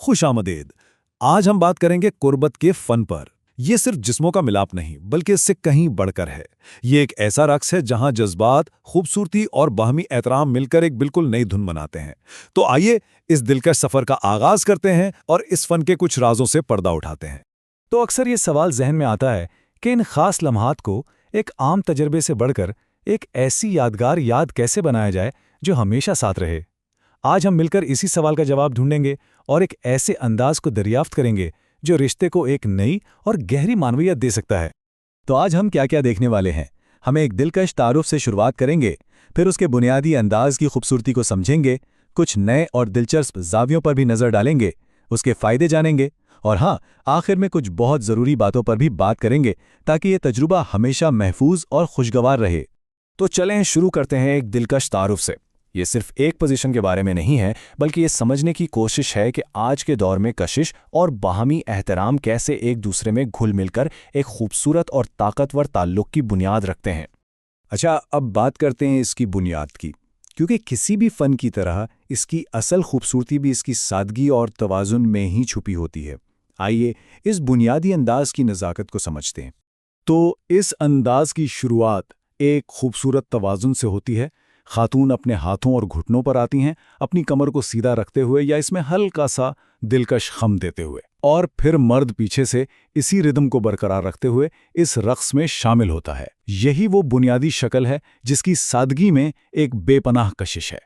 खुश आमदीद। आज हम बात करेंगे कुर्बत के फन पर। ये सिर्फ जिस्मों का मिलाप नहीं बल्कि इससे कहीं बढ़कर है। ये एक ऐसा रक्स है जहां जज्बात, खूबसूरती और बाहमी एहतराम मिलकर एक बिल्कुल नई धुन बनाते हैं। तो आइए इस दिलकश सफर का आगाज करते हैं और इस फन के कुछ राजों से पर्दा उठाते हैं। तो अक्सर ये सवाल जहन में आता है कि इन खास लम्हात को एक आम तजर्बे से बढ़कर एक ऐसी यादगार याद कैसे बनाया जाए जो हमेशा साथ रहे। आज हम मिलकर इसी सवाल का जवाब ढूंढेंगे और एक ऐसे अंदाज को दरियाफ्त करेंगे जो रिश्ते को एक नई और गहरी मानवीयत दे सकता है। तो आज हम क्या क्या देखने वाले हैं? हमें एक दिलकश तारुफ से शुरुआत करेंगे, फिर उसके बुनियादी अंदाज की खूबसूरती को समझेंगे, कुछ नए और दिलचस्प जावियों पर भी नज़र डालेंगे, उसके फ़ायदे जानेंगे और हाँ, आखिर में कुछ बहुत ज़रूरी बातों पर भी बात करेंगे ताकि ये तजुर्बा हमेशा महफूज और खुशगवार रहे। तो चलें शुरू करते हैं एक दिलकश तारुफ से। ये सिर्फ एक पोजीशन के बारे में नहीं है, बल्कि ये समझने की कोशिश है कि आज के दौर में कशिश और बाहमी एहतराम कैसे एक दूसरे में घुल मिलकर एक खूबसूरत और ताकतवर ताल्लुक़ की बुनियाद रखते हैं। अच्छा, अब बात करते हैं इसकी बुनियाद की, क्योंकि किसी भी फ़न की तरह इसकी असल खूबसूरती भी इसकी सादगी और तवाज़ुन में ही छुपी होती है। आइए इस बुनियादी अंदाज की नज़ाकत को समझते हैं। तो इस अंदाज की शुरुआत एक खूबसूरत तवाज़ुन से होती है। खातून अपने हाथों और घुटनों पर आती हैं, अपनी कमर को सीधा रखते हुए या इसमें हल्का सा दिलकश खम देते हुए, और फिर मर्द पीछे से इसी रिदम को बरकरार रखते हुए इस रक्स में शामिल होता है। यही वो बुनियादी शक्ल है जिसकी सादगी में एक बेपनाह कशिश है।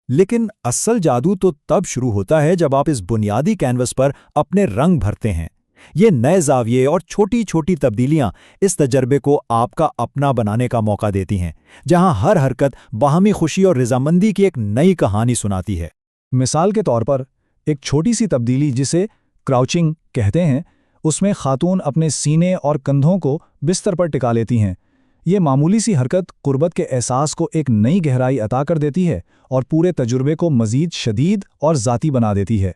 लेकिन असल जादू तो तब शुरू होता है जब आप इस बुनियादी कैनवस पर अपने रंग भरते हैं। ये नए जाविये और छोटी छोटी तब्दीलियां इस तजर्बे को आपका अपना बनाने का मौका देती हैं, जहां हर हरकत बाहमी खुशी और रजामंदी की एक नई कहानी सुनाती है। मिसाल के तौर पर एक छोटी सी तब्दीली जिसे क्राउचिंग कहते हैं, उसमें खातून अपने सीने और कंधों को बिस्तर पर टिका लेती हैं। ये मामूली सी हरकत कुर्बत के एहसास को एक नई गहराई अता कर देती है और पूरे तजुर्बे को मज़ीद शदीद और ज़ाती बना देती है।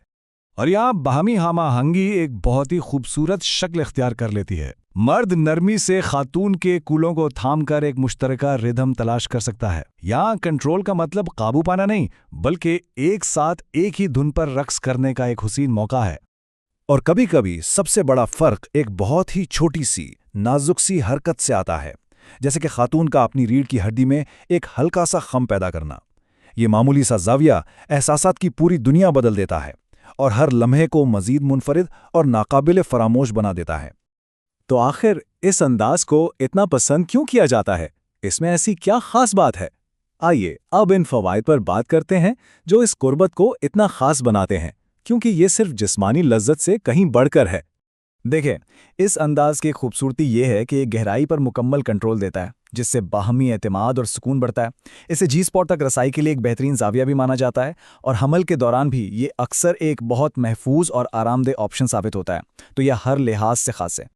और यहाँ बाहमी हामाहंगी एक बहुत ही खूबसूरत शक्ल इख्तियार कर लेती है। मर्द नरमी से खातून के कूलों को थामकर एक मुश्तरका रिदम तलाश कर सकता है। यहाँ कंट्रोल का मतलब काबू पाना नहीं, बल्कि एक साथ एक ही धुन पर रक्स करने का एक हुसीन मौका है। और कभी कभी सबसे बड़ा फर्क एक बहुत ही छोटी सी नाजुक सी हरकत से आता है, जैसे कि खातून का अपनी रीढ़ की हड्डी में एक हल्का सा खम पैदा करना। ये मामूली सा जाविया एहसासात की पूरी दुनिया बदल देता है और हर लम्हे को मजीद मुनफरिद और नाकाबिल फरामोश बना देता है। तो आखिर इस अंदाज को इतना पसंद क्यों किया जाता है? इसमें ऐसी क्या खास बात है? आइए अब इन फवाइद पर बात करते हैं जो इस कुर्बत को इतना खास बनाते हैं, क्योंकि ये सिर्फ जिस्मानी लज्जत से कहीं बढ़कर है। देखें, इस अंदाज की खूबसूरती ये है कि ये गहराई पर मुकम्मल कंट्रोल देता है, जिससे बाहमी एतमाद और सुकून बढ़ता है। इसे जी स्पॉट तक रसाई के लिए एक बेहतरीन जाविया भी माना जाता है और हमल के दौरान भी ये अक्सर एक बहुत महफूज और आरामदेह ऑप्शन साबित होता है। तो यह हर लिहाज से खास है।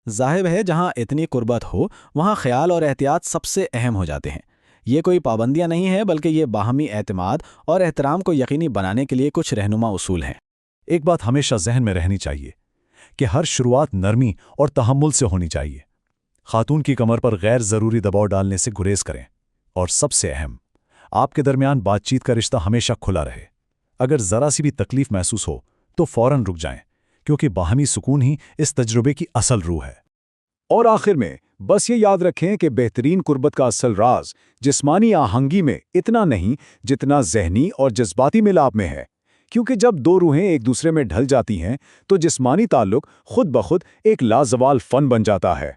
जाहिर है, जहाँ इतनी कुर्बत हो वहाँ ख्याल और एहतियात सबसे अहम हो जाते हैं। ये कोई पाबंदियाँ नहीं है, बल्कि ये बाहमी एतमाद और एहतराम को यकीनी बनाने के लिए कुछ रहनुमा उसूल हैं। एक बात हमेशा जहन में रहनी चाहिए कि हर शुरुआत नरमी और तहम्मुल से होनी चाहिए। खातून की कमर पर गैर ज़रूरी दबाव डालने से गुरेज करें, और सबसे अहम, आपके दरमियान बातचीत का रिश्ता हमेशा खुला रहे। अगर ज़रा सी भी तकलीफ महसूस हो तो फ़ौरन रुक जाएं, क्योंकि बाहमी सुकून ही इस तजुर्बे की असल रूह है। और आखिर में बस ये याद रखें कि बेहतरीन कुर्बत का असल राज जिस्मानी आहंगी में इतना नहीं जितना ज़हनी और जज्बाती मिलाप में है, क्योंकि जब दो रूहें एक दूसरे में ढल जाती हैं तो जिस्मानी ताल्लुक खुद ब खुद एक लाजवाल फ़न बन जाता है।